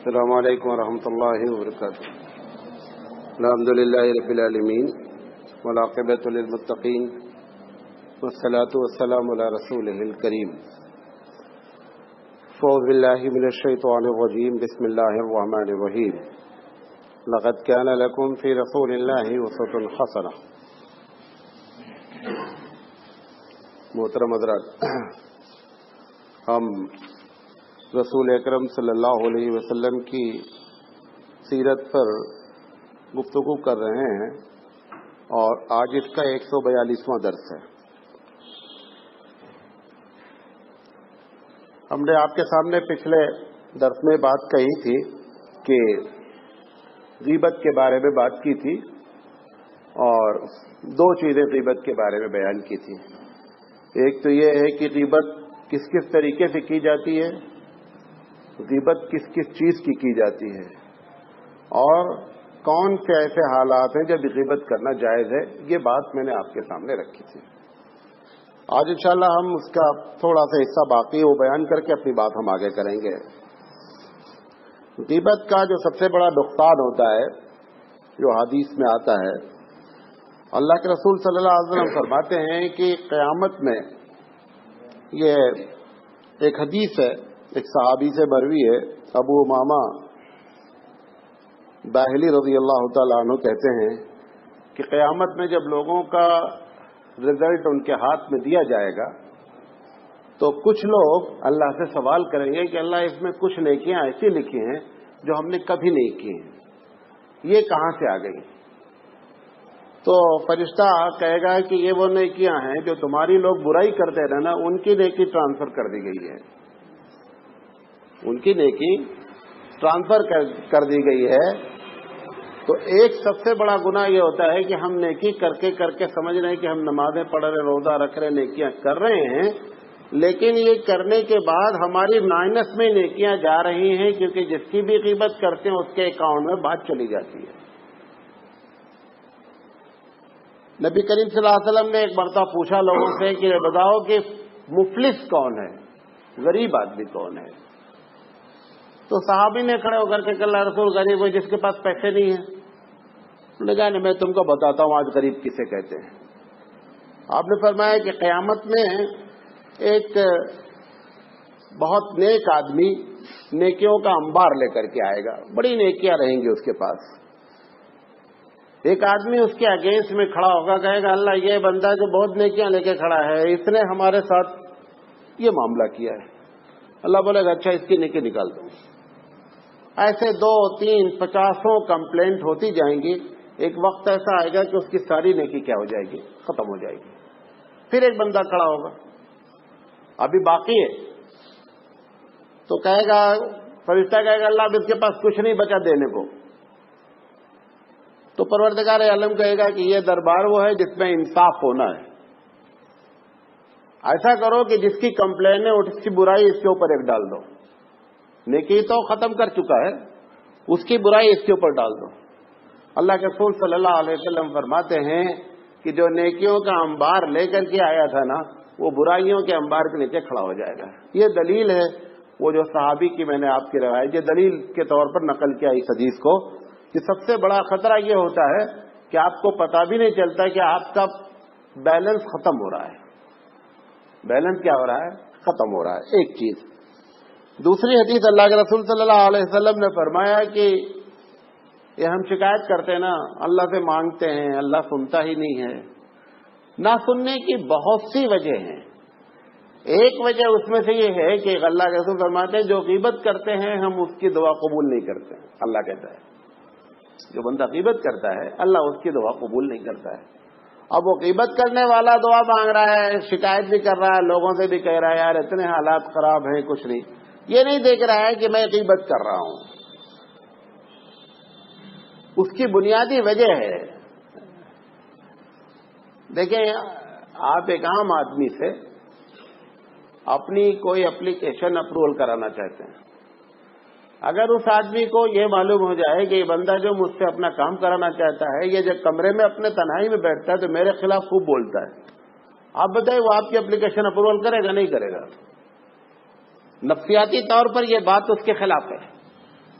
السلام علیکم ورحمۃ اللہ وبرکاتہ. الحمد للہ رب العالمین والعاقبۃ للمتقین والصلاۃ والسلام علی رسولہ الکریم. اعوذ باللہ من الشیطان الرجیم. بسم اللہ الرحمن الرحیم. لقد کان لکم فی رسول اللہ اسوۃ حسنہ. محترم حضرات، ہم رسول اکرم صلی اللہ علیہ وسلم کی سیرت پر گفتگو کر رہے ہیں اور آج اس کا 142واں درس ہے. ہم نے آپ کے سامنے پچھلے درس میں بات کہی تھی کہ غیبت کے بارے میں بات کی تھی اور دو چیزیں غیبت کے بارے میں بیان کی تھی. ایک تو یہ ہے کہ غیبت کس کس طریقے سے کی جاتی ہے، غیبت کس کس چیز کی جاتی ہے، اور کون سے ایسے حالات ہیں جب غیبت کرنا جائز ہے. یہ بات میں نے آپ کے سامنے رکھی تھی. آج انشاءاللہ ہم اس کا تھوڑا سا حصہ باقی وہ بیان کر کے اپنی بات ہم آگے کریں گے. غیبت کا جو سب سے بڑا نقصان ہوتا ہے، جو حدیث میں آتا ہے، اللہ کے رسول صلی اللہ علیہ وسلم فرماتے ہیں کہ قیامت میں، یہ ایک حدیث ہے، ایک صحابی سے مروی ہے، ابو امامہ باہلی رضی اللہ تعالیٰ عنہ کہتے ہیں کہ قیامت میں جب لوگوں کا رزلٹ ان کے ہاتھ میں دیا جائے گا تو کچھ لوگ اللہ سے سوال کریں گے کہ اللہ، اس میں کچھ نیکیاں ایسی لکھی ہیں جو ہم نے کبھی نہیں کی ہیں، یہ کہاں سے آ گئی؟ تو فرشتہ کہے گا کہ یہ وہ نیکیاں ہیں جو تمہاری لوگ برائی کرتے رہے نا، ان کی نیکی ٹرانسفر کر دی گئی ہے، ان کی نیکی ٹرانسفر کر دی گئی ہے. تو ایک سب سے بڑا گناہ یہ ہوتا ہے کہ ہم نیکی کر کے سمجھ رہے ہیں کہ ہم نمازیں پڑھ رہے، روزہ رکھ رہے، نیکیاں کر رہے ہیں، لیکن یہ کرنے کے بعد ہماری مائنس میں نیکیاں جا رہی ہیں، کیونکہ جس کی بھی غیبت کرتے ہیں اس کے اکاؤنٹ میں بات چلی جاتی ہے. نبی کریم صلی اللہ علیہ وسلم نے ایک مرتبہ پوچھا لوگوں سے کہ بتاؤ کہ مفلس کون ہے، غریب آدمی کون ہے؟ تو صحابی نے کھڑے ہو کر کے کہ اللہ رسول، غریب ہے جس کے پاس پیسے نہیں ہیں. انہوں نے کہا نہیں، میں تم کو بتاتا ہوں آج غریب کسے کہتے ہیں. آپ نے فرمایا کہ قیامت میں ایک بہت نیک آدمی نیکیوں کا انبار لے کر کے آئے گا، بڑی نیکیاں رہیں گی اس کے پاس. ایک آدمی اس کے اگینسٹ میں کھڑا ہوگا، کہے گا اللہ، یہ بندہ جو بہت نیکیاں لے کے کھڑا ہے، اس نے ہمارے ساتھ یہ معاملہ کیا ہے. اللہ بولے گا اچھا، اس کی نیکی نکال دو. ایسے 2, 3, 50 کمپلینٹ ہوتی جائیں گی. ایک وقت ایسا آئے گا کہ اس کی ساری نیکی کیا ہو جائے گی، ختم ہو جائے گی. پھر ایک بندہ کھڑا ہوگا، ابھی باقی ہے، تو کہے گا، فرشتہ کہے گا اللہ، اب اس کے پاس کچھ نہیں بچا دینے کو. تو پروردگار عالم کہے گا کہ یہ دربار وہ ہے جس میں انصاف ہونا ہے. ایسا کرو کہ جس کی کمپلین ہے اس کی برائی اس کے اوپر ایک ڈال دو. نیکی تو ختم کر چکا ہے، اس کی برائی اس کے اوپر ڈال دو. اللہ کے رسول صلی اللہ علیہ وسلم فرماتے ہیں کہ جو نیکیوں کا انبار لے کر کے آیا تھا نا، وہ برائیوں کے انبار کے نیچے کھڑا ہو جائے گا. یہ دلیل ہے، وہ جو صحابی کی میں نے آپ کی روایت یہ دلیل کے طور پر نقل کیا اس حدیث کو، کہ سب سے بڑا خطرہ یہ ہوتا ہے کہ آپ کو پتہ بھی نہیں چلتا کہ آپ کا بیلنس ختم ہو رہا ہے. بیلنس کیا ہو رہا ہے؟ ختم ہو رہا ہے. ایک چیز. دوسری حدیث اللہ کے رسول صلی اللہ علیہ وسلم نے فرمایا کہ یہ ہم شکایت کرتے ہیں نا، اللہ سے مانگتے ہیں، اللہ سنتا ہی نہیں ہے. نہ سننے کی بہت سی وجہ ہیں. ایک وجہ اس میں سے یہ ہے کہ اللہ کے رسول فرماتے ہیں جو غیبت کرتے ہیں ہم اس کی دعا قبول نہیں کرتے. اللہ کہتا ہے جو بندہ غیبت کرتا ہے اللہ اس کی دعا قبول نہیں کرتا ہے. اب وہ غیبت کرنے والا دعا مانگ رہا ہے، شکایت بھی کر رہا ہے، لوگوں سے بھی کہہ رہا ہے یار اتنے حالات خراب ہیں، کچھ نہیں، یہ نہیں دیکھ رہا ہے کہ میں غیبت کر رہا ہوں. اس کی بنیادی وجہ ہے، دیکھیں آپ ایک عام آدمی سے اپنی کوئی اپلیکیشن اپروول کرانا چاہتے ہیں. اگر اس آدمی کو یہ معلوم ہو جائے کہ یہ بندہ جو مجھ سے اپنا کام کرانا چاہتا ہے یہ جب کمرے میں اپنے تنہائی میں بیٹھتا ہے تو میرے خلاف خوب بولتا ہے، آپ بتائیں وہ آپ کی اپلیکیشن اپروول کرے گا؟ نہیں کرے گا. نفسیاتی طور پر یہ بات اس کے خلاف ہے.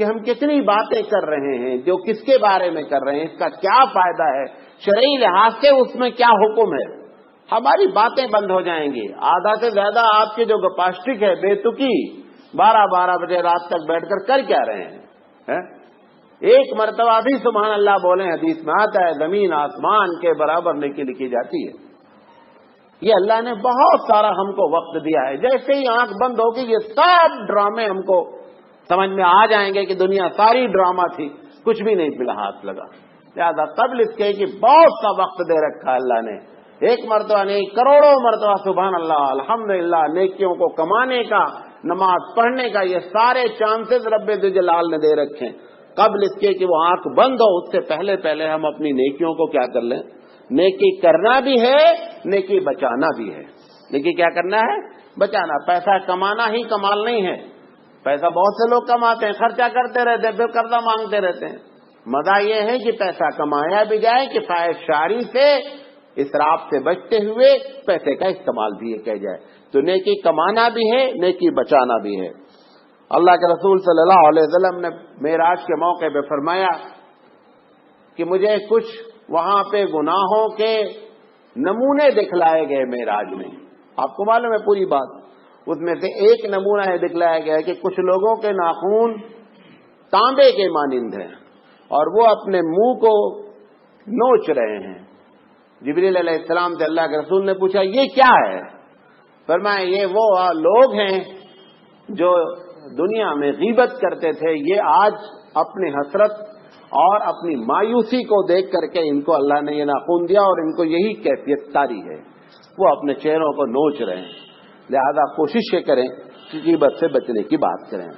کہ ہم کتنی باتیں کر رہے ہیں، جو کس کے بارے میں کر رہے ہیں، اس کا کیا فائدہ ہے، شرعی لحاظ سے اس میں کیا حکم ہے، ہماری باتیں بند ہو جائیں گی۔ آدھا سے زیادہ آپ کی جو گپاسٹک ہے، بے تکی، 12 بجے رات تک بیٹھ کر کیا رہے ہیں؟ ایک مرتبہ بھی سبحان اللہ بولیں، حدیث میں آتا ہے زمین آسمان کے برابر نیکی لکھی جاتی ہے۔ یہ اللہ نے بہت سارا ہم کو وقت دیا ہے، جیسے ہی آنکھ بند ہوگی یہ سب ڈرامے ہم کو سمجھ میں آ جائیں گے کہ دنیا ساری ڈرامہ تھی، کچھ بھی نہیں پھر ہاتھ لگا۔ لہٰذا قبل اس کے کہ بہت سا وقت دے رکھا اللہ نے، ایک مرتبہ نہیں کروڑوں مرتبہ سبحان اللہ الحمدللہ نیکیوں کو کمانے کا، نماز پڑھنے کا، یہ سارے چانسز رب ذوالجلال نے دے رکھے ہیں۔ قبل اس کے کہ وہ آنکھ بند ہو، اس سے پہلے ہم اپنی نیکیوں کو کیا کر لیں؟ نیکی کرنا بھی ہے، نیکی بچانا بھی ہے۔ نیکی کیا کرنا ہے؟ بچانا۔ پیسہ کمانا ہی کمال نہیں ہے۔ پیسہ بہت سے لوگ کماتے ہیں، خرچہ کرتے رہتے ہیں، پھر قرضہ مانگتے رہتے ہیں۔ مزہ یہ ہے کہ پیسہ کمایا بھی جائے، کفایت شعاری سے، اسراف سے بچتے ہوئے پیسے کا استعمال بھی کیا جائے۔ تو نیکی کمانا بھی ہے، نیکی بچانا بھی ہے۔ اللہ کے رسول صلی اللہ علیہ وسلم نے معراج کے موقع پہ فرمایا کہ مجھے کچھ وہاں پہ گناہوں کے نمونے دکھلائے گئے معراج میں۔ آپ کو معلوم ہے پوری بات، اس میں سے ایک نمونہ ہے دکھلایا گیا کہ کچھ لوگوں کے ناخون تانبے کے مانند ہیں اور وہ اپنے منہ کو نوچ رہے ہیں۔ جبریل علیہ السلام سے اللہ کے رسول نے پوچھا یہ کیا ہے؟ فرمایا یہ وہ لوگ ہیں جو دنیا میں غیبت کرتے تھے، یہ آج اپنی حسرت اور اپنی مایوسی کو دیکھ کر کے ان کو اللہ نے یہ ناخون دیا اور ان کو یہی کیفیت طاری ہے، وہ اپنے چہروں کو نوچ رہے ہیں۔ لہذا کوشش یہ کریں کہ غیبت سے بچنے کی بات کریں۔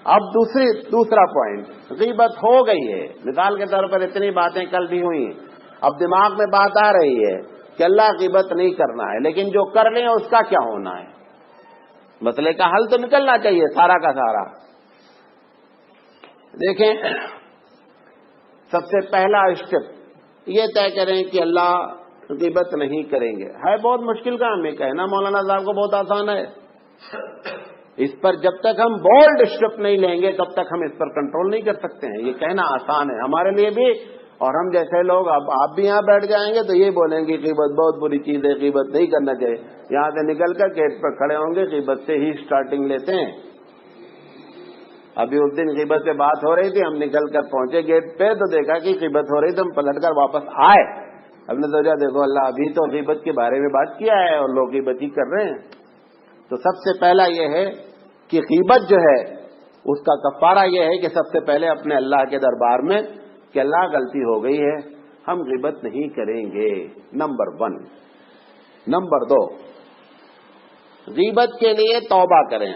اب دوسرا پوائنٹ، غیبت ہو گئی ہے، مثال کے طور پر اتنی باتیں کل بھی ہوئی، اب دماغ میں بات آ رہی ہے کہ اللہ غیبت نہیں کرنا ہے، لیکن جو کر لیں اس کا کیا ہونا ہے؟ مسئلے کا حل تو نکلنا چاہیے سارا کا سارا۔ دیکھیں، سب سے پہلا اسٹیپ یہ طے کریں کہ اللہ غیبت نہیں کریں گے۔ ہے بہت مشکل کام، یہ کہنا مولانا صاحب کو بہت آسان ہے، اس پر جب تک ہم بولڈ اسٹیپ نہیں لیں گے تب تک ہم اس پر کنٹرول نہیں کر سکتے ہیں۔ یہ کہنا آسان ہے ہمارے لیے بھی، اور ہم جیسے لوگ اب آپ بھی یہاں بیٹھ جائیں گے تو یہ بولیں گے غیبت بہت بری چیز ہے، غیبت نہیں کرنا چاہیے۔ یہاں سے نکل کر گیٹ پر کھڑے ہوں گے، غیبت سے ہی سٹارٹنگ لیتے ہیں۔ ابھی اس دن غیبت سے بات ہو رہی تھی، ہم نکل کر پہنچے گیٹ پہ تو دیکھا کہ غیبت ہو رہی تھی، ہم پلٹ کر واپس آئے۔ ہم نے سوچا دیکھو اللہ ابھی تو غیبت کے بارے میں بات کیا ہے اور لوگ غیبت ہی کر رہے ہیں۔ تو سب سے پہلا یہ ہے کہ غیبت جو ہے اس کا کفارہ یہ ہے کہ سب سے پہلے اپنے اللہ کے دربار میں کہ اللہ غلطی ہو گئی ہے، ہم غیبت نہیں کریں گے، نمبر 1۔ نمبر 2، غیبت کے لیے توبہ کریں۔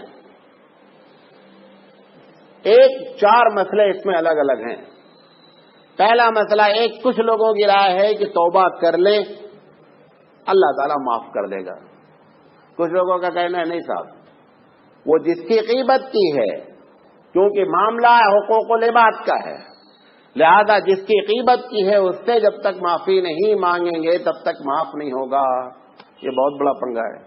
4 مسئلے اس میں الگ الگ ہیں۔ پہلا مسئلہ کچھ لوگوں کی رائے ہے کہ توبہ کر لیں اللہ تعالیٰ معاف کر دے گا۔ کچھ لوگوں کا کہنا ہے نہیں صاحب، وہ جس کی غیبت کی ہے، کیونکہ معاملہ حقوق العباد کا ہے، لہذا جس کی غیبت کی ہے اس سے جب تک معافی نہیں مانگیں گے تب تک معاف نہیں ہوگا۔ یہ بہت بڑا پنگا ہے۔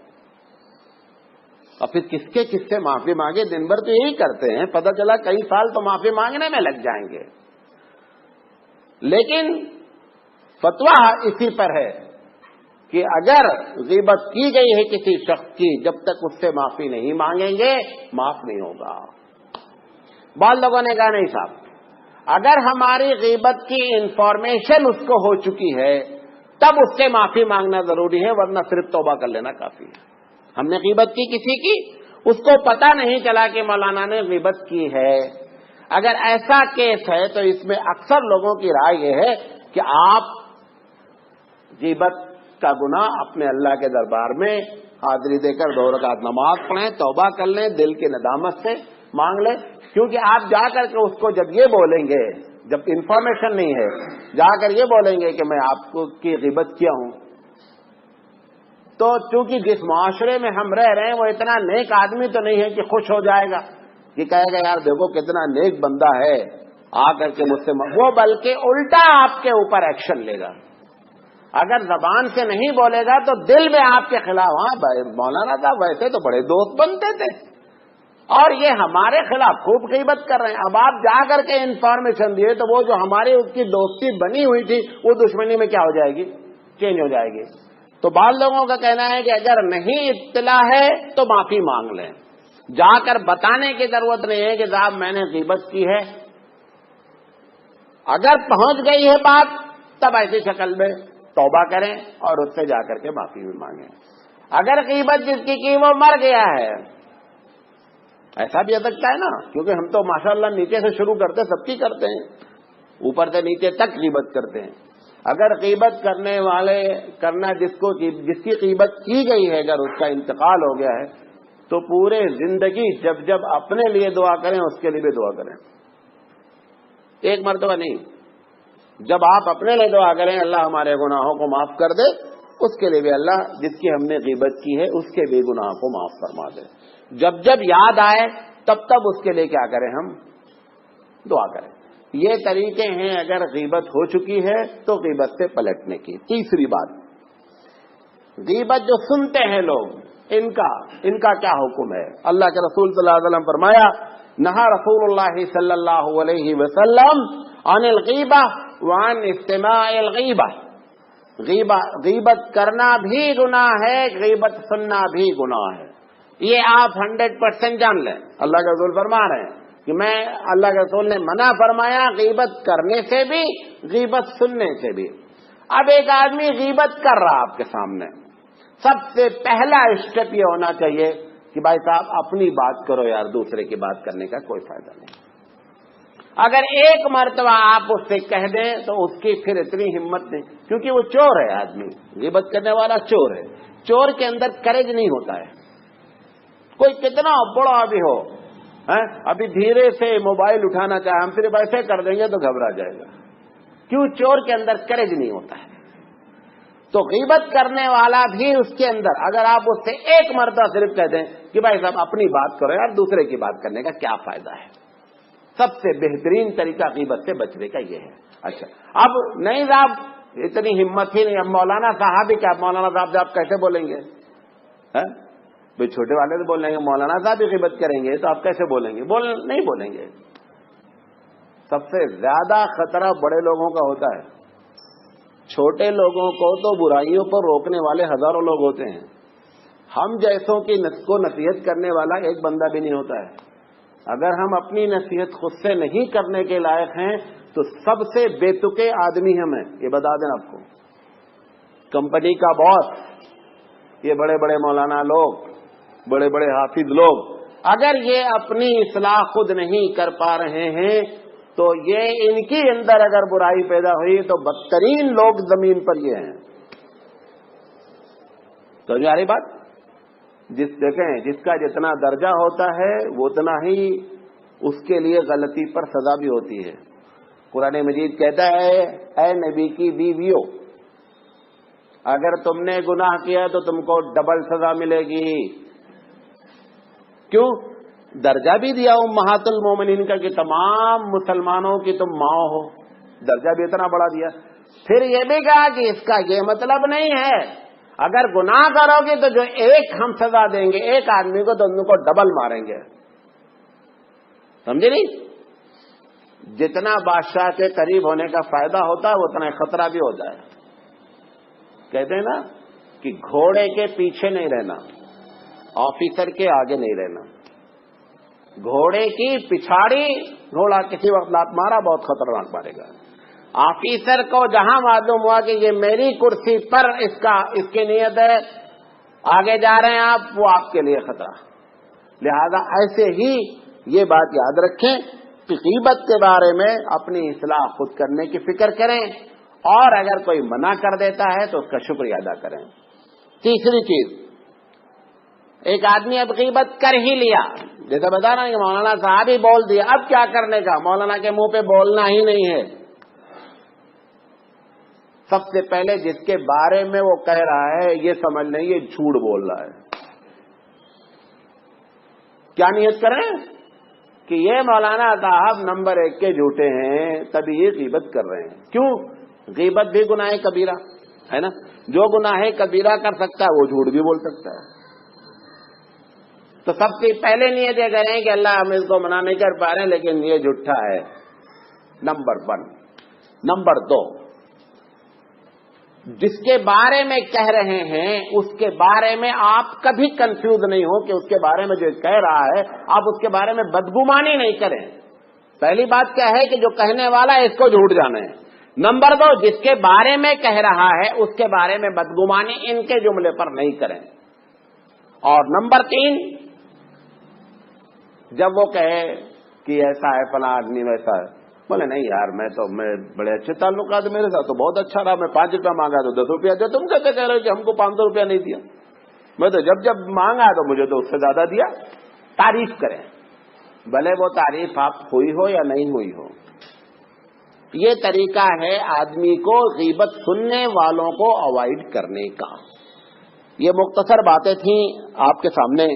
اور پھر کس سے معافی مانگے؟ دن بھر تو یہی کرتے ہیں، پتہ چلا کئی سال تو معافی مانگنے میں لگ جائیں گے۔ لیکن فتویٰ اسی پر ہے کہ اگر غیبت کی گئی ہے کسی شخص کی، جب تک اس سے معافی نہیں مانگیں گے معاف نہیں ہوگا۔ بعض لوگوں نے کہا نہیں صاحب، اگر ہماری غیبت کی انفارمیشن اس کو ہو چکی ہے تب اس سے معافی مانگنا ضروری ہے، ورنہ صرف توبہ کر لینا کافی ہے۔ ہم نے غیبت کی کسی کی، اس کو پتہ نہیں چلا کہ مولانا نے غیبت کی ہے، اگر ایسا کیس ہے تو اس میں اکثر لوگوں کی رائے یہ ہے کہ آپ غیبت کا گناہ اپنے اللہ کے دربار میں حاضری دے کر 2 رکعت نماز پڑھیں، توبہ کر لیں، دل کی ندامت سے مانگ لیں۔ کیونکہ آپ جا کر کے اس کو جب یہ بولیں گے، جب انفارمیشن نہیں ہے، جا کر یہ بولیں گے کہ میں آپ کی غیبت کیا ہوں، تو چونکہ جس معاشرے میں ہم رہ رہے ہیں وہ اتنا نیک آدمی تو نہیں ہے کہ خوش ہو جائے گا کہ کہے گا یار دیکھو کتنا نیک بندہ ہے آ کر کے مجھ سے، وہ بلکہ الٹا آپ کے اوپر ایکشن لے گا۔ اگر زبان سے نہیں بولے گا تو دل میں آپ کے خلاف، ہاں مولانا صاحب ویسے تو بڑے دوست بنتے تھے، اور یہ ہمارے خلاف خوب غیبت کر رہے ہیں. اب آپ جا کر کے انفارمیشن دیے تو وہ جو ہماری اس کی دوستی بنی ہوئی تھی وہ دشمنی میں کیا ہو جائے گی؟ چینج ہو جائے گی. تو بعض لوگوں کا کہنا ہے کہ اگر نہیں اطلاع ہے تو معافی مانگ لیں، جا کر بتانے کی ضرورت نہیں ہے کہ صاحب میں نے غیبت کی ہے. اگر پہنچ گئی ہے بات تب ایسی شکل میں توبہ کریں اور اس سے جا کر کے معافی بھی مانگیں. اگر غیبت جس کی وہ مر گیا ہے، ایسا بھی ہو سکتا ہے نا، کیونکہ ہم تو ماشاءاللہ نیچے سے شروع کرتے سب کی کرتے ہیں، اوپر سے نیچے تک غیبت کرتے ہیں. اگر غیبت کرنے والے کرنا جس کی غیبت کی گئی ہے اگر اس کا انتقال ہو گیا ہے تو پورے زندگی جب جب اپنے لیے دعا کریں اس کے لیے بھی دعا کریں. ایک مرتبہ نہیں، جب آپ اپنے لیے دعا کریں اللہ ہمارے گناہوں کو معاف کر دے، اس کے لیے بھی اللہ جس کی ہم نے غیبت کی ہے اس کے بھی گناہوں کو معاف فرما دے. جب جب یاد آئے تب تب اس کے لیے کیا کریں؟ ہم دعا کریں. یہ طریقے ہیں اگر غیبت ہو چکی ہے تو غیبت سے پلٹنے کی. تیسری بات، غیبت جو سنتے ہیں لوگ ان کا کیا حکم ہے؟ اللہ کے رسول صلی اللہ علیہ وسلم فرمایا نہا رسول اللہ صلی اللہ علیہ وسلم عن الغیبہ وعن استماع الغیبہ. غیبت کرنا بھی گناہ ہے، غیبت سننا بھی گناہ ہے. یہ آپ 100% جان لیں. اللہ کے رسول فرما رہے ہیں کہ میں اللہ کے رسول نے منع فرمایا غیبت کرنے سے بھی غیبت سننے سے بھی. اب ایک آدمی غیبت کر رہا آپ کے سامنے، سب سے پہلا اسٹیپ یہ ہونا چاہیے کہ بھائی صاحب اپنی بات کرو یار، دوسرے کی بات کرنے کا کوئی فائدہ نہیں. اگر ایک مرتبہ آپ اس سے کہہ دیں تو اس کی پھر اتنی ہمت نہیں، کیونکہ وہ چور ہے آدمی، غیبت کرنے والا چور ہے. چور کے اندر کریج نہیں ہوتا ہے، کوئی کتنا بڑا بھی ہو. ابھی دھیرے سے موبائل اٹھانا چاہے ہم صرف ایسے کر دیں گے تو گھبرا جائے گا. کیوں؟ چور کے اندر کریج نہیں ہوتا ہے. تو غیبت کرنے والا بھی اس کے اندر اگر آپ اس سے ایک مرتبہ صرف کہہ دیں کہ بھائی صاحب اپنی بات کرو یار، دوسرے کی بات کرنے کا کیا فائدہ ہے. سب سے بہترین طریقہ غیبت سے بچنے کا یہ ہے. اچھا اب نہیں صاحب اتنی ہمت ہی نہیں، اب مولانا صاحب ہی کیا، مولانا صاحب آپ کیسے بولیں گے؟ بھائی چھوٹے والے تو بول رہے ہیں مولانا صاحب ہی غیبت کریں گے تو آپ کیسے بولیں گے؟ نہیں بولیں گے. سب سے زیادہ خطرہ بڑے لوگوں کا ہوتا ہے. چھوٹے لوگوں کو تو برائیوں پر روکنے والے ہزاروں لوگ ہوتے ہیں، ہم جیسوں کی کو نصیحت کرنے والا ایک بندہ بھی نہیں ہوتا ہے. اگر ہم اپنی نصیحت خود سے نہیں کرنے کے لائق ہیں تو سب سے بے تکے آدمی ہم ہیں. یہ بتا دیں آپ کو، کمپنی کا باس، یہ بڑے بڑے مولانا لوگ، بڑے بڑے حافظ لوگ، اگر یہ اپنی اصلاح خود نہیں کر پا رہے ہیں تو یہ ان کی اندر اگر برائی پیدا ہوئی تو بدترین لوگ زمین پر یہ ہیں. تو یاری بات، جس کا جتنا درجہ ہوتا ہے وہ اتنا ہی اس کے لیے غلطی پر سزا بھی ہوتی ہے. قرآن مجید کہتا ہے اے نبی کی بیویوں، اگر تم نے گناہ کیا تو تم کو ڈبل سزا ملے گی. کیوں؟ درجہ بھی دیا امہات المومنین کا کہ تمام مسلمانوں کی تم ماں ہو، درجہ بھی اتنا بڑا دیا. پھر یہ بھی کہا کہ اس کا یہ مطلب نہیں ہے اگر گناہ کرو گے تو جو ایک ہم سزا دیں گے ایک آدمی کو تو ان کو ڈبل ماریں گے. سمجھے نہیں؟ جتنا بادشاہ کے قریب ہونے کا فائدہ ہوتا ہے اتنا خطرہ بھی ہوتا ہے. کہتے ہیں نا کہ گھوڑے کے پیچھے نہیں رہنا، آفیسر کے آگے نہیں رہنا. گھوڑے کی پچھاڑی گھوڑا کسی وقت لات مارا بہت خطرناک مارے گا. آفیسر کو جہاں معلوم ہوا کہ یہ میری کرسی پر اس کی نیت ہے، آگے جا رہے ہیں آپ، وہ آپ کے لیے خطرہ. لہذا ایسے ہی یہ بات یاد رکھیں کہ غیبت کے بارے میں اپنی اصلاح خود کرنے کی فکر کریں، اور اگر کوئی منع کر دیتا ہے تو اس کا شکریہ ادا کریں. تیسری چیز، ایک آدمی اب غیبت کر ہی لیا، جیسے بتا رہا کہ مولانا صاحب ہی بول دیا، اب کیا کرنے کا؟ مولانا کے منہ پہ بولنا ہی نہیں ہے. سب سے پہلے جس کے بارے میں وہ کہہ رہا ہے یہ سمجھ لیں یہ جھوٹ بول رہا ہے. کیا نیت کریں کہ یہ مولانا صاحب نمبر 1 کے جھوٹے ہیں تبھی یہ غیبت کر رہے ہیں. کیوں؟ غیبت بھی گناہ کبیرہ ہے نا. جو گناہ کبیرہ کر سکتا ہے وہ جھوٹ بھی بول سکتا ہے. تو سب سے پہلے نیت یہ کریں کہ اللہ ہم اس کو منع نہیں کر پا رہے ہیں لیکن یہ جھوٹا ہے، نمبر 1۔ نمبر 2، جس کے بارے میں کہہ رہے ہیں اس کے بارے میں آپ کبھی کنفیوز نہیں ہو کہ اس کے بارے میں جو کہہ رہا ہے آپ اس کے بارے میں بدگمانی نہیں کریں۔ پہلی بات کیا ہے کہ جو کہنے والا ہے اس کو جھوٹ جانے ہے۔ نمبر 2، جس کے بارے میں کہہ رہا ہے اس کے بارے میں بدگمانی ان کے جملے پر نہیں کریں۔ اور نمبر 3، جب وہ کہے کہ ایسا ہے فلاں آدمی ویسا ہے، بولے نہیں یار میں بڑے اچھے تعلقات میرے ساتھ تو بہت اچھا رہا، میں 5 روپیہ مانگا تو 10 روپیہ دیا، تم کیسے کہہ رہے ہو کہ ہم کو 500 روپیہ نہیں دیا؟ میں تو جب مانگا تو مجھے تو اس سے زیادہ دیا۔ تعریف کریں، بھلے وہ تعریف آپ ہوئی ہو یا نہیں ہوئی ہو۔ یہ طریقہ ہے آدمی کو غیبت سننے والوں کو اوائڈ کرنے کا۔ یہ مختصر باتیں تھیں آپ کے سامنے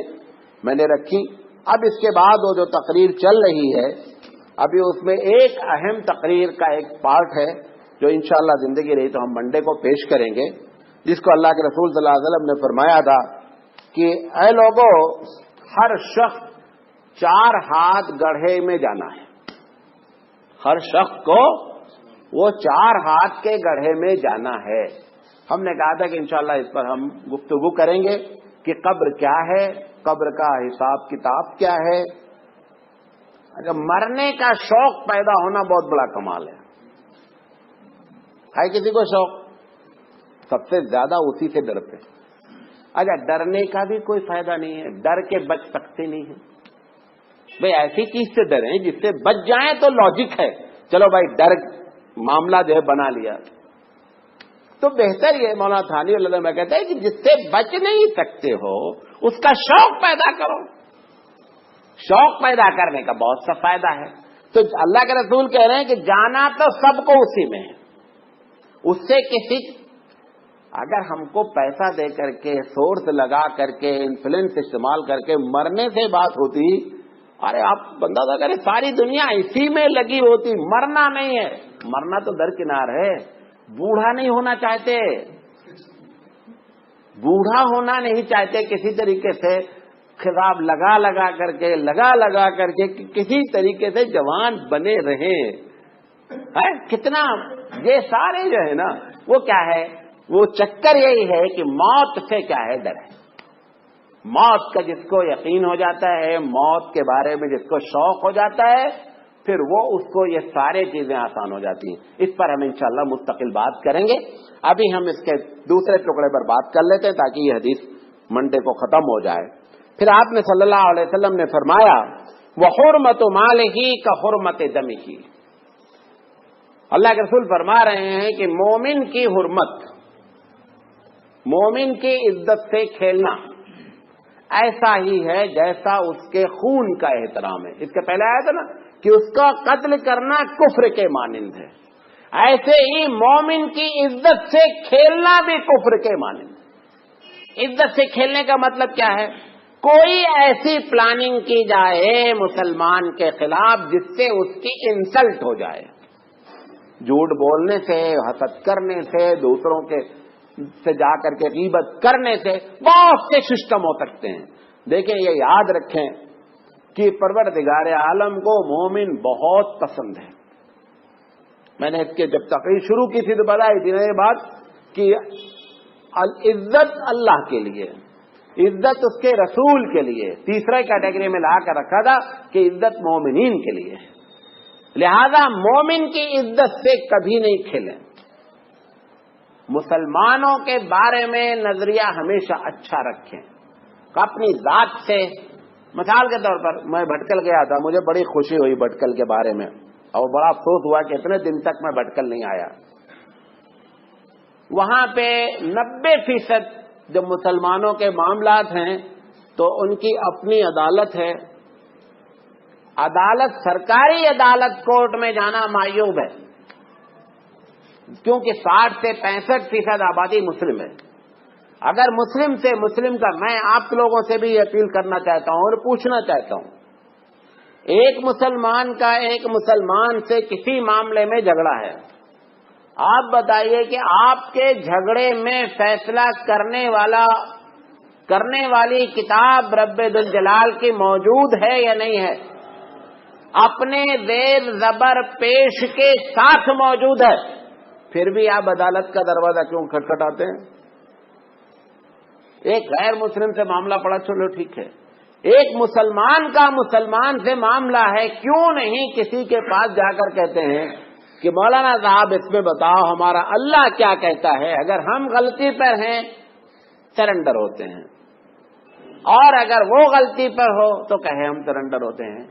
میں نے رکھی۔ اب اس کے بعد وہ جو تقریر چل رہی ہے ابھی اس میں ایک اہم تقریر کا ایک پارٹ ہے جو انشاءاللہ زندگی رہی تو ہم منڈے کو پیش کریں گے، جس کو اللہ کے رسول صلی اللہ علیہ وسلم نے فرمایا تھا کہ اے لوگوں، ہر شخص 4 ہاتھ گڑھے میں جانا ہے۔ ہر شخص کو وہ 4 ہاتھ کے گڑھے میں جانا ہے۔ ہم نے کہا تھا کہ انشاءاللہ اس پر ہم گفتگو کریں گے کہ قبر کیا ہے، قبر کا حساب کتاب کیا ہے۔ اگر مرنے کا شوق پیدا ہونا بہت بڑا کمال ہے کسی کو شوق؟ سب سے زیادہ اسی سے ڈرتے۔ اچھا ڈرنے کا بھی کوئی فائدہ نہیں ہے، ڈر کے بچ سکتے نہیں ہیں۔ بھئی ایسی چیز سے ڈریں جس سے بچ جائیں تو لاجک ہے، چلو بھائی ڈر معاملہ جو ہے بنا لیا تو بہتر یہ مولانا تھانوی اللہ میں کہتا ہے کہ جس سے بچ نہیں سکتے ہو اس کا شوق پیدا کرو۔ شوق پیدا کرنے کا بہت سا فائدہ ہے۔ تو اللہ کے رسول کہہ رہے ہیں کہ جانا تو سب کو اسی میں ہے، اس سے کسی اگر ہم کو پیسہ دے کر کے سورس لگا کر کے انفلوئنس استعمال کر کے مرنے سے بات ہوتی، ارے آپ بندہ تھا کرے ساری دنیا اسی میں لگی ہوتی، مرنا نہیں ہے۔ مرنا تو درکنار ہے، بوڑھا نہیں ہونا چاہتے، بوڑھا ہونا نہیں چاہتے کسی طریقے سے خطاب لگا کر کے کسی طریقے سے جوان بنے رہیں۔ کتنا یہ سارے جو ہے نا وہ کیا ہے، وہ چکر یہی ہے کہ موت سے کیا ہے ڈر ہے۔ موت کا جس کو یقین ہو جاتا ہے، موت کے بارے میں جس کو شوق ہو جاتا ہے، پھر وہ اس کو یہ سارے چیزیں آسان ہو جاتی ہیں۔ اس پر ہم انشاءاللہ مستقل بات کریں گے۔ ابھی ہم اس کے دوسرے ٹکڑے پر بات کر لیتے ہیں تاکہ یہ حدیث منڈے کو ختم ہو جائے۔ پھر آپ نے صلی اللہ علیہ وسلم نے فرمایا وَحُرْمَتُ مَالِهِ كَحُرْمَتِ دَمِهِ۔ اللہ کے رسول فرما رہے ہیں کہ مومن کی حرمت، مومن کی عزت سے کھیلنا ایسا ہی ہے جیسا اس کے خون کا احترام ہے۔ اس کے پہلے آیا تھا نا کہ اس کا قتل کرنا کفر کے مانند ہے، ایسے ہی مومن کی عزت سے کھیلنا بھی کفر کے مانند ہے۔ عزت سے کھیلنے کا مطلب کیا ہے؟ کوئی ایسی پلاننگ کی جائے مسلمان کے خلاف جس سے اس کی انسلٹ ہو جائے، جھوٹ بولنے سے، حسد کرنے سے، دوسروں کے سے جا کر کے غیبت کرنے سے بہت سے سسٹم ہو سکتے ہیں۔ دیکھیں یہ یاد رکھیں کہ پروردگار عالم کو مومن بہت پسند ہے۔ میں نے اس کے جب تقریر شروع کی تھی تو بتائی تھی نا یہ بات کہ عزت اللہ کے لیے، عزت اس کے رسول کے لیے، تیسرے کیٹیگری میں لا کر رکھا تھا کہ عزت مومنین کے لیے ہے۔ لہذا مومن کی عزت سے کبھی نہیں کھیلیں۔ مسلمانوں کے بارے میں نظریہ ہمیشہ اچھا رکھیں، اپنی ذات سے۔ مثال کے طور پر میں بھٹکل گیا تھا، مجھے بڑی خوشی ہوئی بھٹکل کے بارے میں، اور بڑا افسوس ہوا کہ اتنے دن تک میں بھٹکل نہیں آیا۔ وہاں پہ 90% جب مسلمانوں کے معاملات ہیں تو ان کی اپنی عدالت ہے۔ عدالت، سرکاری عدالت، کورٹ میں جانا معیوب ہے، کیونکہ 60 سے 65% آبادی مسلم ہے۔ اگر مسلم سے مسلم کا، میں آپ لوگوں سے بھی اپیل کرنا چاہتا ہوں اور پوچھنا چاہتا ہوں، ایک مسلمان کا ایک مسلمان سے کسی معاملے میں جھگڑا ہے، آپ بتائیے کہ آپ کے جھگڑے میں فیصلہ کرنے والا کرنے والی کتاب رب ذوالجلال کی موجود ہے یا نہیں ہے؟ اپنے زیر زبر پیش کے ساتھ موجود ہے، پھر بھی آپ عدالت کا دروازہ کیوں کھٹکھٹاتے ہیں؟ ایک غیر مسلم سے معاملہ پڑا، چلو ٹھیک ہے، ایک مسلمان کا مسلمان سے معاملہ ہے، کیوں نہیں کسی کے پاس جا کر کہتے ہیں کہ مولانا صاحب اس میں بتاؤ ہمارا اللہ کیا کہتا ہے؟ اگر ہم غلطی پر ہیں سرنڈر ہوتے ہیں، اور اگر وہ غلطی پر ہو تو کہے ہم سرنڈر ہوتے ہیں۔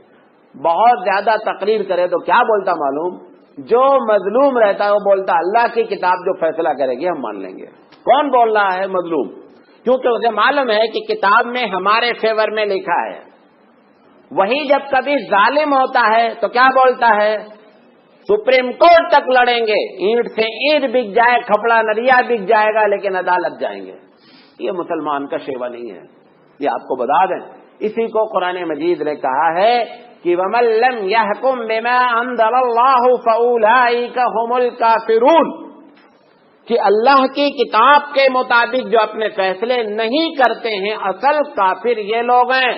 بہت زیادہ تقریر کرے تو کیا بولتا معلوم؟ جو مظلوم رہتا ہے وہ بولتا اللہ کی کتاب جو فیصلہ کرے گی ہم مان لیں گے۔ کون بول رہا ہے؟ مظلوم، کیونکہ اسے معلوم ہے کہ کتاب میں ہمارے فیور میں لکھا ہے۔ وہی جب کبھی ظالم ہوتا ہے تو کیا بولتا ہے؟ سپریم کورٹ تک لڑیں گے، اینٹ سے اینٹ بک جائے، کھپڑا نریا بک جائے گا، لیکن عدالت جائیں گے۔ یہ مسلمان کا شیوا نہیں ہے، یہ آپ کو بتا دیں۔ اسی کو قرآن مجید نے کہا ہے کہ وَمَن لَّمْ يَحْكُم بِمَا أَنزَلَ اللَّهُ فَأُولَٰئِكَ هُمُ الْكَافِرُونَ کہ اللہ کی کتاب کے مطابق جو اپنے فیصلے نہیں کرتے ہیں، اصل کافر یہ لوگ ہیں۔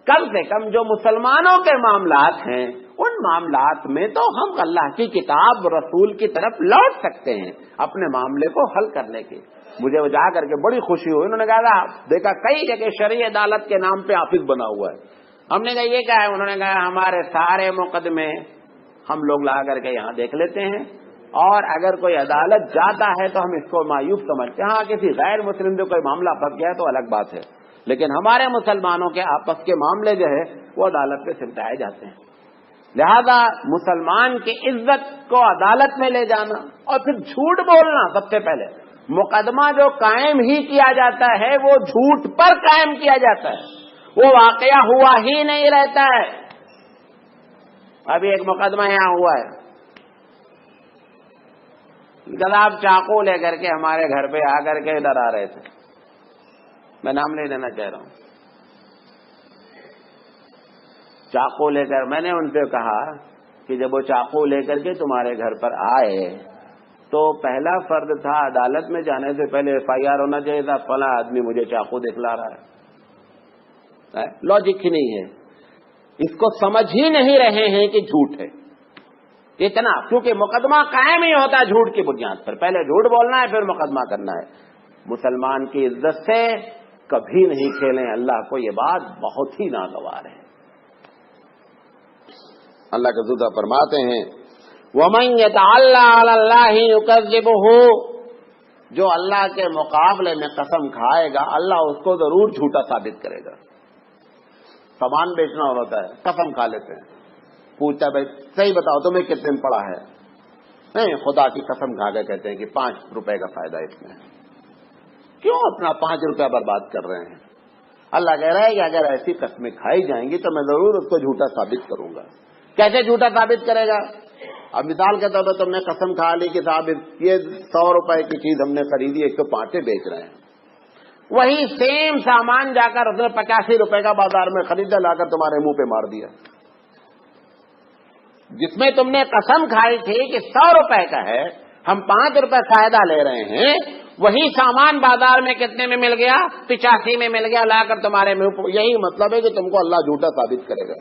کم سے کم جو مسلمانوں کے معاملات ہیں ان معاملات میں تو ہم اللہ کی کتاب رسول کی طرف لوٹ سکتے ہیں اپنے معاملے کو حل کرنے کے۔ مجھے وہ جا کر کے بڑی خوشی ہوئی، انہوں نے کہا دیکھا کئی جگہ شرعی عدالت کے نام پہ آفس بنا ہوا ہے۔ ہم نے کہا یہ کیا ہے؟ انہوں نے کہا ہمارے سارے مقدمے ہم لوگ لا کر کے یہاں دیکھ لیتے ہیں، اور اگر کوئی عدالت جاتا ہے تو ہم اس کو مایوب سمجھتے ہیں۔ ہاں کسی غیر مسلم جو کوئی معاملہ پھنس گیا ہے تو الگ بات ہے، لیکن ہمارے مسلمانوں کے آپس کے معاملے جو ہے وہ عدالت پہ سمٹائے جاتے ہیں۔ لہذا مسلمان کی عزت کو عدالت میں لے جانا اور پھر جھوٹ بولنا، سب سے پہلے مقدمہ جو قائم ہی کیا جاتا ہے وہ جھوٹ پر قائم کیا جاتا ہے، وہ واقعہ ہوا ہی نہیں رہتا ہے۔ ابھی ایک مقدمہ یہاں ہوا ہے، جناب چاقو لے کر کے ہمارے گھر پہ آ کر کے ڈرا رہے تھے، میں نام نہیں لینا چاہ رہا ہوں۔ چاقو لے کر میں نے ان سے کہا کہ جب وہ چاقو لے کر کے تمہارے گھر پر آئے تو پہلا فرض تھا عدالت میں جانے سے پہلے ایف آئی آر ہونا چاہیے تھا، فلاں آدمی مجھے چاقو دکھلا رہا ہے۔ لاجک ہی نہیں ہے، اس کو سمجھ ہی نہیں رہے ہیں کہ جھوٹ ہے اتنا، کیونکہ مقدمہ قائم ہی ہوتا ہے جھوٹ کی بنیاد پر۔ پہلے جھوٹ بولنا ہے پھر مقدمہ کرنا ہے۔ مسلمان کی عزت سے کبھی نہیں کھیلیں، اللہ کو یہ بات بہت ہی ناگوار ہے۔ اللہ کا ذکر فرماتے ہیں وَمَن يَتَعَلَّ عَلَى اللَّهِ يُكَذِّبُهُ جو اللہ کے مقابلے میں قسم کھائے گا اللہ اس کو ضرور جھوٹا ثابت کرے گا۔ سامان بیچنا ہوتا ہے، قسم کھا لیتے ہیں، پوچھتا ہے بھائی صحیح بتاؤ تمہیں کتنے میں پڑا ہے؟ نہیں، خدا کی قسم کھا کے کہتے ہیں کہ 5 روپے کا فائدہ اس میں۔ کیوں اپنا 5 روپیہ برباد کر رہے ہیں؟ اللہ کہہ رہا ہے کہ اگر ایسی قسمیں کھائی جائیں گی تو میں ضرور اس کو جھوٹا ثابت کروں گا۔ کیسے جھوٹا ثابت کرے گا؟ اب مثال کے طور پر تم نے قسم کھا لی کہ صاحب یہ 100 روپے کی چیز ہم نے خریدی 105 بیچ رہے ہیں، وہی سیم سامان جا کر اس نے 85 روپے کا بازار میں خریدا، لا کر تمہارے منہ پہ مار دیا۔ جس میں تم نے قسم کھائی تھی کہ 100 روپے کا ہے، ہم 5 روپے فائدہ لے رہے ہیں، وہی سامان بازار میں کتنے میں مل گیا؟ 85 میں مل گیا، لا کر تمہارے منہ پہ۔ یہی مطلب ہے کہ تم کو اللہ جھوٹا ثابت کرے گا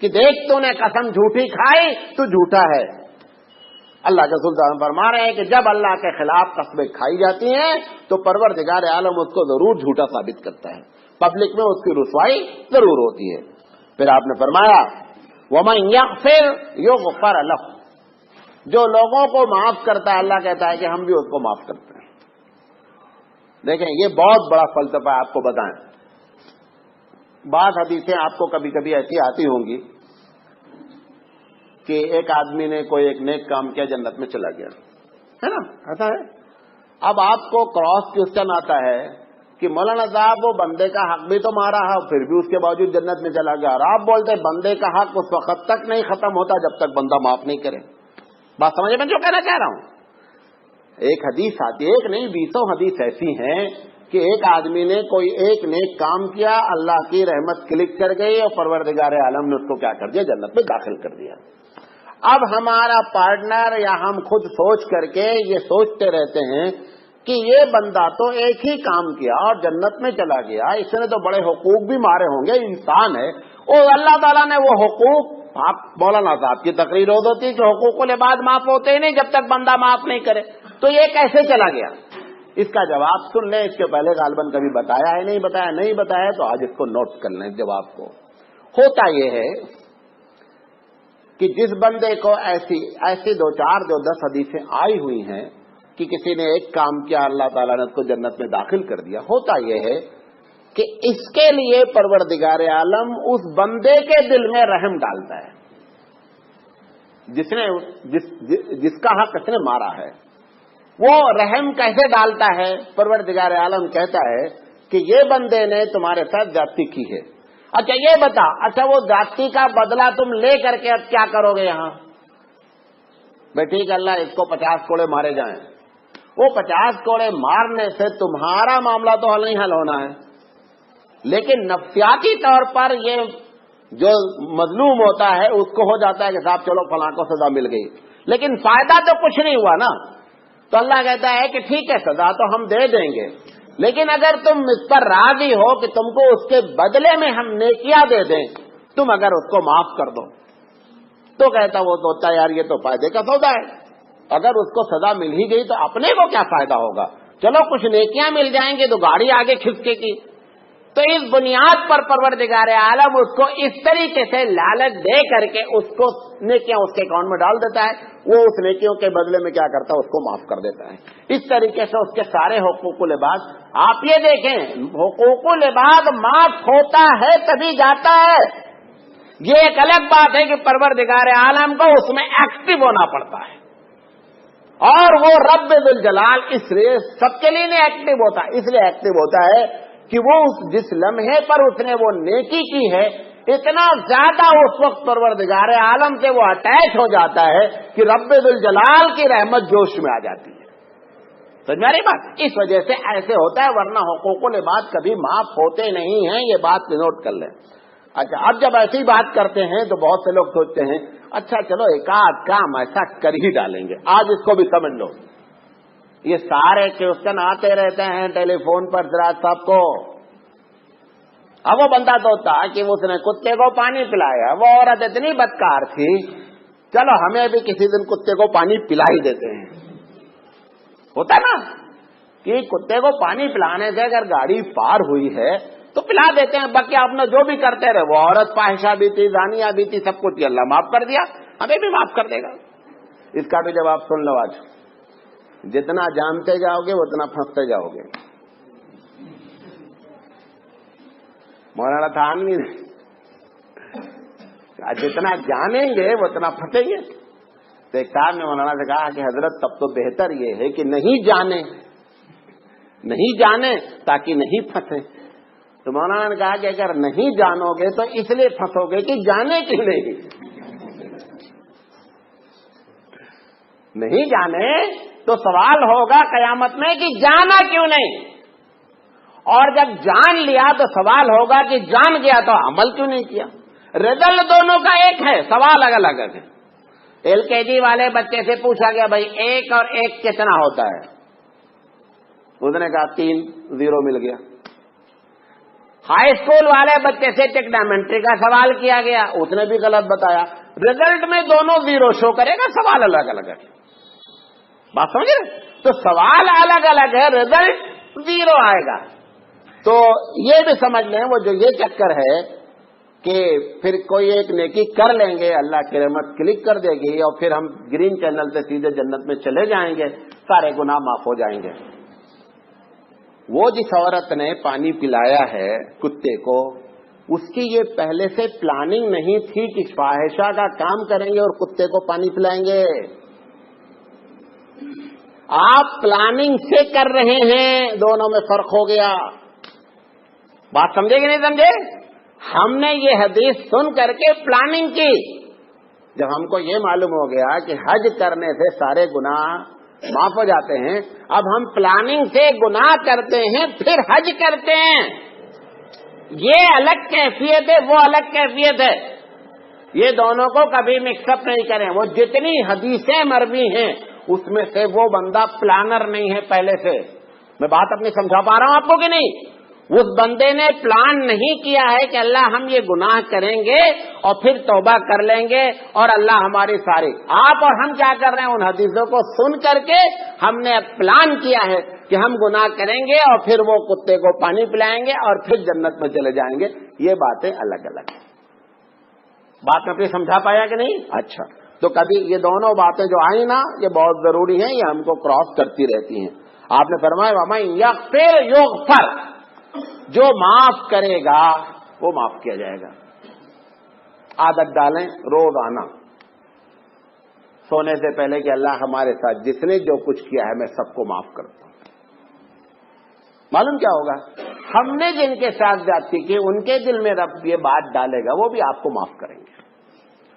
کہ دیکھ تو نے قسم جھوٹی کھائی تو جھوٹا ہے۔ اللہ کے سلطان فرما رہے ہیں کہ جب اللہ کے خلاف قسمیں کھائی جاتی ہیں تو پروردگار عالم اس کو ضرور جھوٹا ثابت کرتا ہے، پبلک میں اس کی رسوائی ضرور ہوتی ہے۔ پھر آپ نے فرمایا وَمَن يَغْفِرْ يُغْفَرْ لَهُ جو لوگوں کو معاف کرتا ہے اللہ کہتا ہے کہ ہم بھی اس کو معاف کرتے ہیں۔ دیکھیں یہ بہت بڑا فلسفہ ہے، آپ کو بتائیں۔ بعض حدیثیں آپ کو کبھی کبھی ایسی آتی ہوں گی کہ ایک آدمی نے کوئی ایک نیک کام کیا، جنت میں چلا گیا، ہے نا، ایسا ہے۔ اب آپ کو کراس کوسچن آتا ہے کہ مولانا صاحب وہ بندے کا حق بھی تو مارا ہے پھر بھی اس کے باوجود جنت میں چلا گیا، اور آپ بولتے بندے کا حق اس وقت تک نہیں ختم ہوتا جب تک بندہ معاف نہیں کرے۔ بات سمجھے میں جو کہنا چاہ رہا ہوں؟ ایک حدیث آتی ہے، ایک نہیں 20 حدیث ایسی ہیں کہ ایک آدمی نے کوئی ایک نیک کام کیا، اللہ کی رحمت کلک کر گئی اور پروردگار عالم نے اس کو کیا کر دیا؟ جنت میں داخل کر دیا۔ اب ہمارا پارٹنر یا ہم خود سوچ کر کے یہ سوچتے رہتے ہیں کہ یہ بندہ تو ایک ہی کام کیا اور جنت میں چلا گیا, اس نے تو بڑے حقوق بھی مارے ہوں گے, انسان ہے, اور اللہ تعالیٰ نے وہ حقوق, آپ مولانا صاحب کی تقریر ہوتی ہے کہ حقوق العباد معاف ہوتے ہی نہیں جب تک بندہ معاف نہیں کرے, تو یہ کیسے چلا گیا؟ اس کا جواب سن لیں. اس کے پہلے غالباً کبھی بتایا ہے, نہیں بتایا تو آج اس کو نوٹ کر لیں جواب کو. ہوتا یہ ہے کہ جس بندے کو ایسی 2-4 حدیثیں آئی ہوئی ہیں کہ کسی نے ایک کام کیا, اللہ تعالیٰ نے اس کو جنت میں داخل کر دیا, ہوتا یہ ہے کہ اس کے لیے پروردگار عالم اس بندے کے دل میں رحم ڈالتا ہے جس کا حق اس نے مارا ہے. وہ رحم کیسے ڈالتا ہے؟ پروردگار عالم کہتا ہے کہ یہ بندے نے تمہارے ساتھ زیادتی کی ہے, اچھا یہ بتا, اچھا وہ زیادتی کا بدلہ تم لے کر کے اب کیا کرو گے یہاں؟ بھائی ٹھیک ہے, اللہ اس کو 50 کوڑے مارے جائیں. وہ 50 کوڑے مارنے سے تمہارا معاملہ تو حل نہیں حل ہونا ہے, لیکن نفسیاتی طور پر یہ جو مظلوم ہوتا ہے اس کو ہو جاتا ہے کہ صاحب چلو فلاں کو سزا مل گئی, لیکن فائدہ تو کچھ نہیں ہوا نا. تو اللہ کہتا ہے کہ ٹھیک ہے سزا تو ہم دے دیں گے, لیکن اگر تم اس پر راضی ہو کہ تم کو اس کے بدلے میں ہم نیکیاں دے دیں, تم اگر اس کو معاف کر دو, تو کہتا وہ تو ہوتا ہے یار یہ تو فائدے کا سودا ہے, اگر اس کو سزا مل ہی گئی تو اپنے کو کیا فائدہ ہوگا, چلو کچھ نیکیاں مل جائیں گے تو گاڑی آگے کھسکے کی. تو اس بنیاد پر پروردگار عالم اس کو اس طریقے سے لالچ دے کر کے اس کو نیکیاں اس کے اکاؤنٹ میں ڈال دیتا ہے, وہ اس نیکیوں کے بدلے میں کیا کرتا ہے, اس کو معاف کر دیتا ہے. اس طریقے سے اس کے سارے حقوق العباد, آپ یہ دیکھیں حقوق العباد معاف ہوتا ہے تبھی جاتا ہے. یہ ایک الگ بات ہے کہ پروردگار عالم کو اس میں ایکٹیو ہونا پڑتا ہے, اور وہ رب ذوالجلال اس لیے سب کے لیے نہیں ایکٹیو ہوتا, اس لیے ایکٹیو ہوتا ہے کہ وہ جس لمحے پر اس نے وہ نیکی کی ہے اتنا زیادہ اس وقت پروردگار عالم سے وہ اٹیچ ہو جاتا ہے کہ رب ذوالجلال کی رحمت جوش میں آ جاتی ہے. سمجھ میں آ رہی بات؟ اس وجہ سے ایسے ہوتا ہے, ورنہ حقوق العباد کبھی معاف ہوتے نہیں ہیں, یہ بات نوٹ کر لیں. اچھا اب جب ایسی بات کرتے ہیں تو بہت سے لوگ سوچتے ہیں اچھا چلو ایک آدھ کام ایسا کر ہی ڈالیں گے. آج اس کو بھی سمجھ لو, یہ سارے کوسچن آتے رہتے ہیں ٹیلی فون پر سراج صاحب کو. اب وہ بندہ تو ہوتا کہ اس نے کتے کو پانی پلایا, وہ عورت اتنی بدکار تھی, چلو ہمیں بھی کسی دن کتے کو پانی پلا ہی دیتے ہیں. ہوتا نا کہ کتے کو پانی پلانے سے اگر گاڑی پار ہوئی ہے تو پلا دیتے ہیں, باقی آپ نے جو بھی کرتے رہے, وہ عورت فاحشہ بھی تھی, زانیہ بھی تھی, سب کچھ اللہ معاف کر دیا, ہمیں بھی معاف کر دے گا. اس کا بھی جواب سن لو. آج جتنا جانتے جاؤ گے اتنا پھنستے جاؤ گے. مولانا تھانوی جتنا جانیں گے اتنا پھنسیں گے. تو ایک صاحب نے مولانا سے کہا کہ حضرت تب تو بہتر یہ ہے کہ نہیں جانیں تاکہ نہیں پھنسیں. تو مولانا نے کہا کہ اگر نہیں جانو گے تو اس لیے پھنسو گے کہ جانے کیوں نہیں جانے تو سوال ہوگا قیامت میں کہ جانا کیوں نہیں, اور جب جان لیا تو سوال ہوگا کہ جان گیا تو عمل کیوں نہیں کیا. رزلٹ دونوں کا ایک ہے, سوال الگ الگ ہے. LKG والے بچے سے پوچھا گیا بھائی 1 اور 1 کتنا ہوتا ہے, اس نے کہا 3, 0 مل گیا. ہائی اسکول والے بچے سے ٹیگنامنٹری کا سوال کیا گیا, اس نے بھی غلط بتایا. رزلٹ میں دونوں 0 شو کرے گا, سوال الگ الگ ہے. بات سمجھ رہے؟ تو سوال الگ الگ ہے, رزلٹ 0 آئے گا. تو یہ بھی سمجھ لیں وہ جو یہ چکر ہے کہ پھر کوئی ایک نیکی کر لیں گے, اللہ کی رحمت کلک کر دے گی اور پھر ہم گرین چینل سے سیدھے جنت میں چلے جائیں گے, سارے گناہ معاف ہو جائیں گے. وہ جس عورت نے پانی پلایا ہے کتے کو, اس کی یہ پہلے سے پلاننگ نہیں تھی کہ فاحشہ کا کام کریں گے اور کتے کو پانی پلائیں گے. آپ پلاننگ سے کر رہے ہیں, دونوں میں فرق ہو گیا. بات سمجھے کہ نہیں سمجھے؟ ہم نے یہ حدیث سن کر کے پلاننگ کی. جب ہم کو یہ معلوم ہو گیا کہ حج کرنے سے سارے گناہ معاف ہو جاتے ہیں, اب ہم پلاننگ سے گناہ کرتے ہیں پھر حج کرتے ہیں. یہ الگ کیفیت ہے, وہ الگ کیفیت ہے. یہ دونوں کو کبھی مکس اپ نہیں کریں. وہ جتنی حدیثیں مروی ہیں اس میں سے وہ بندہ پلانر نہیں ہے پہلے سے. میں بات اپنی سمجھا پا رہا ہوں آپ کو کہ نہیں؟ اس بندے نے پلان نہیں کیا ہے کہ اللہ ہم یہ گناہ کریں گے اور پھر توبہ کر لیں گے اور اللہ ہماری ساری. آپ اور ہم کیا کر رہے ہیں؟ ان حدیثوں کو سن کر کے ہم نے پلان کیا ہے کہ ہم گناہ کریں گے اور پھر وہ کتے کو پانی پلائیں گے اور پھر جنت میں چلے جائیں گے. یہ باتیں الگ الگ ہیں. بات میں اپنی سمجھا پایا کہ نہیں؟ اچھا، تو کبھی یہ دونوں باتیں جو آئی نا یہ بہت ضروری ہیں، یہ ہم کو کراس کرتی رہتی ہیں. آپ نے فرمایا وَمَن یغفر یغفر، جو معاف کرے گا وہ معاف کیا جائے گا. عادت ڈالیں روزانہ سونے سے پہلے کہ اللہ ہمارے ساتھ جس نے جو کچھ کیا ہے میں سب کو معاف کرتا ہوں. معلوم کیا ہوگا؟ ہم نے جن کے ساتھ زیادتی کی ان کے دل میں رب یہ بات ڈالے گا وہ بھی آپ کو معاف کریں گے.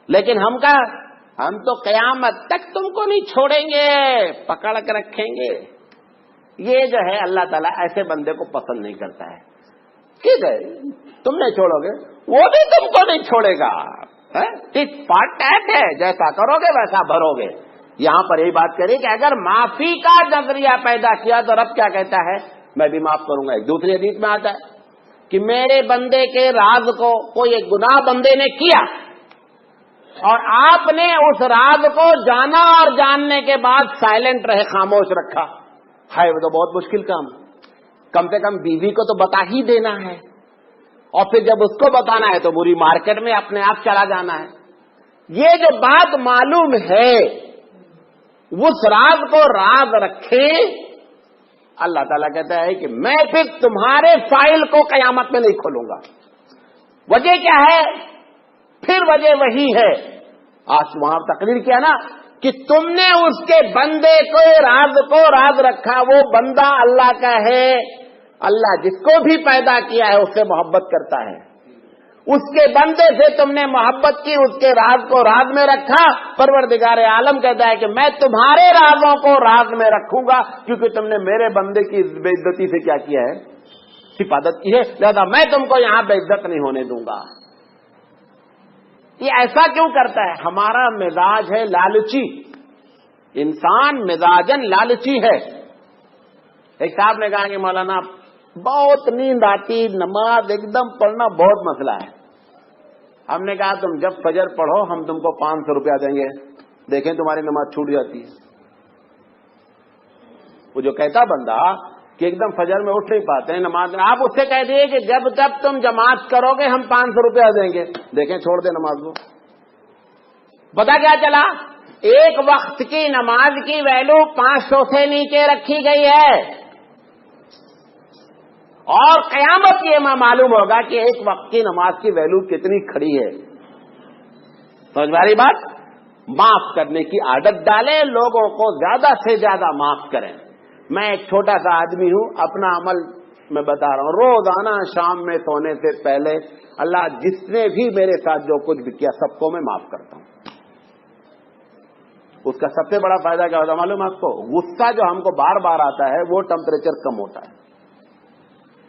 لیکن ہم تو قیامت تک تم کو نہیں چھوڑیں گے، پکڑ کے رکھیں گے. یہ جو ہے اللہ تعالیٰ ایسے بندے کو پسند نہیں کرتا ہے. ٹھیک ہے تم نہیں چھوڑو گے، وہ بھی تم کو نہیں چھوڑے گا. ٹھیک پارٹ ٹیپ ہے، جیسا کرو گے ویسا بھرو گے. یہاں پر یہی بات کری کہ اگر معافی کا نظریہ پیدا کیا تو رب کیا کہتا ہے؟ میں بھی معاف کروں گا. ایک دوسری حدیث میں آتا ہے کہ میرے بندے کے راز کو کوئی ایک گناہ بندے نے کیا اور آپ نے اس راز کو جانا اور جاننے کے بعد سائلنٹ رہے، خاموش رکھا. ہے وہ تو بہت مشکل کام. کم سے کم بیوی کو تو بتا ہی دینا ہے، اور پھر جب اس کو بتانا ہے تو پوری مارکیٹ میں اپنے آپ چلا جانا ہے. یہ جو بات معلوم ہے اس راز کو راز رکھیں. اللہ تعالیٰ کہتا ہے کہ میں پھر تمہارے فائل کو قیامت میں نہیں کھولوں گا. وجہ کیا ہے؟ پھر وجہ وہی ہے، آج وہاں تقریر کیا نا کہ تم نے اس کے بندے کو راز رکھا. وہ بندہ اللہ کا ہے. اللہ جس کو بھی پیدا کیا ہے اس سے محبت کرتا ہے. اس کے بندے سے تم نے محبت کی، اس کے راز کو راز میں رکھا. پروردگار عالم کہتا ہے کہ میں تمہارے رازوں کو راز میں رکھوں گا کیونکہ تم نے میرے بندے کی بے عزتی سے کیا کیا ہے؟ حفاظت کی ہے. لہذا میں تم کو یہاں بے عزت نہیں ہونے دوں گا. یہ ایسا کیوں کرتا ہے؟ ہمارا مزاج ہے لالچی. انسان مزاجن لالچی ہے. ایک صاحب نے کہا کہ مولانا بہت نیند آتی، نماز ایک دم پڑھنا بہت مسئلہ ہے. ہم نے کہا تم جب فجر پڑھو ہم تم کو 500 روپیہ دیں گے، دیکھیں تمہاری نماز چھوٹ جاتی ہے. وہ جو کہتا بندہ کہ ایک دم فجر میں اٹھ نہیں پاتے ہیں نماز، آپ اس سے کہہ دیے کہ جب تک تم جماعت کرو گے ہم 500 روپیہ دیں گے، دیکھیں چھوڑ دے نماز کو. پتا کیا چلا؟ ایک وقت کی نماز کی ویلو 500 سے نیچے رکھی گئی ہے. اور قیامت یہ معلوم ہوگا کہ ایک وقت کی نماز کی ویلو کتنی کھڑی ہے. سمجھ میں آ رہی بات؟ معاف کرنے کی عادت ڈالیں، لوگوں کو زیادہ سے زیادہ معاف کریں. میں ایک چھوٹا سا آدمی ہوں، اپنا عمل میں بتا رہا ہوں. روزانہ شام میں سونے سے پہلے اللہ جس نے بھی میرے ساتھ جو کچھ بھی کیا سب کو میں معاف کرتا ہوں. اس کا سب سے بڑا فائدہ کیا ہوتا ہے معلوم آپ کو؟ غصہ جو ہم کو بار بار آتا ہے وہ ٹمپریچر کم ہوتا ہے.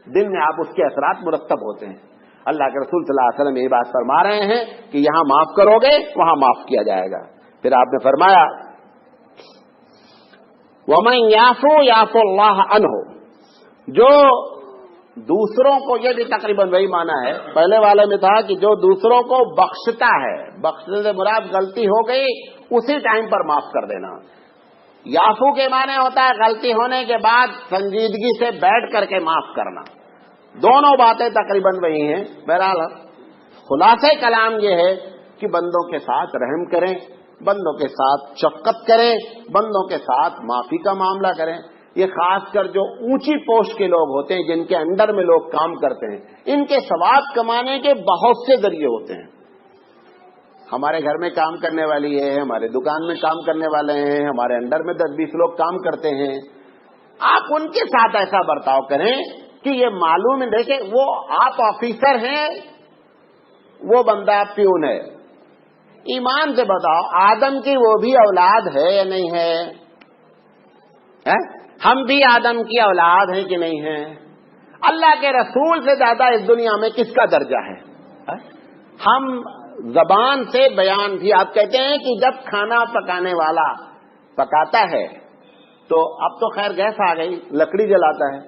دن میں آپ اس کے اثرات مرتب ہوتے ہیں. اللہ کے رسول صلی اللہ علیہ وسلم یہی بات فرما رہے ہیں کہ یہاں معاف کرو گے وہاں معاف کیا جائے گا. پھر آپ نے فرمایا وَمَن يَعْفُ يَعْفُ اللَّهُ عَنْهُ، جو دوسروں کو، یہ بھی تقریباً وہی معنی ہے. پہلے والے میں تھا کہ جو دوسروں کو بخشتا ہے، بخشنے سے مراد غلطی ہو گئی اسی ٹائم پر معاف کر دینا. یافو کے معنی ہوتا ہے غلطی ہونے کے بعد سنجیدگی سے بیٹھ کر کے معاف کرنا. دونوں باتیں تقریباً وہی ہیں. بہرحال خلاصہ کلام یہ ہے کہ بندوں کے ساتھ رحم کریں، بندوں کے ساتھ شفقت کریں، بندوں کے ساتھ معافی کا معاملہ کریں. یہ خاص کر جو اونچی پوسٹ کے لوگ ہوتے ہیں، جن کے انڈر میں لوگ کام کرتے ہیں، ان کے ثواب کمانے کے بہت سے ذریعے ہوتے ہیں. ہمارے گھر میں کام کرنے والی ہے، ہمارے دکان میں کام کرنے والے ہیں، ہمارے انڈر میں 10-20 لوگ کام کرتے ہیں. آپ ان کے ساتھ ایسا برتاؤ کریں کہ یہ معلوم ہے. دیکھیں وہ آپ آفیسر ہیں، وہ بندہ پیون ہے. ایمان سے بتاؤ آدم کی وہ بھی اولاد ہے یا نہیں ہے؟ ہم بھی آدم کی اولاد ہیں کہ نہیں ہیں؟ اللہ کے رسول سے زیادہ اس دنیا میں کس کا درجہ ہے؟ ہم زبان سے بیان بھی. آپ کہتے ہیں کہ جب کھانا پکانے والا پکاتا ہے تو اب تو خیر گیس آ گئی، لکڑی جلاتا ہے،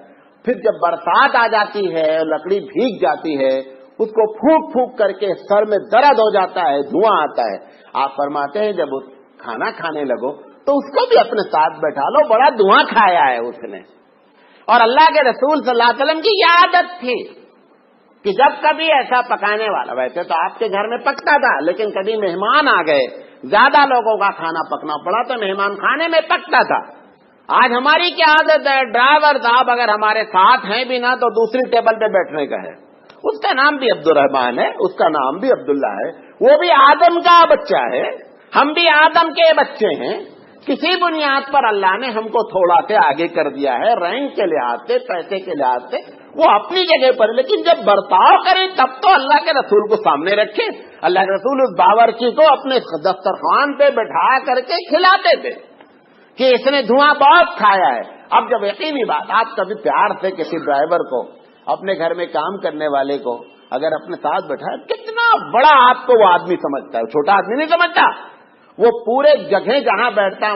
پھر جب برسات آ جاتی ہے لکڑی بھیگ جاتی ہے، اس کو پھونک پھونک کر کے سر میں درد ہو جاتا ہے، دھواں آتا ہے. آپ فرماتے ہیں جب کھانا کھانے لگو تو اس کو بھی اپنے ساتھ بیٹھا لو، بڑا دھواں کھایا ہے اس نے. اور اللہ کے رسول صلی اللہ علیہ وسلم کی یہ عادت تھی کہ جب کبھی ایسا پکانے والا، ویسے تو آپ کے گھر میں پکتا تھا لیکن کبھی مہمان آ گئے، زیادہ لوگوں کا کھانا پکنا پڑا تو مہمان خانے میں پکتا تھا. آج ہماری کیا عادت ہے، ڈرائیور صاحب اگر ہمارے ساتھ ہیں بھی نہ تو دوسری ٹیبل پہ بیٹھنے کا ہے. اس کا نام بھی عبد الرحمان ہے، اس کا نام بھی عبداللہ ہے، وہ بھی آدم کا بچہ ہے، ہم بھی آدم کے بچے ہیں. کسی بنیاد پر اللہ نے ہم کو تھوڑا سے آگے کر دیا ہے، رینک کے لحاظ سے، پیسے کے لحاظ سے، وہ اپنی جگہ پر. لیکن جب برتاؤ کریں تب تو اللہ کے رسول کو سامنے رکھیں. اللہ کے رسول اس باورچی کو اپنے دسترخوان پہ بٹھا کر کے کھلاتے تھے کہ اس نے دھواں بہت کھایا ہے. اب جب یقینی بات، آپ کبھی پیار سے کسی ڈرائیور کو، اپنے گھر میں کام کرنے والے کو اگر اپنے ساتھ بٹھائے، کتنا بڑا آپ کو وہ آدمی سمجھتا ہے، چھوٹا آدمی نہیں سمجھتا. وہ پورے جگہ جہاں بیٹھتا ہے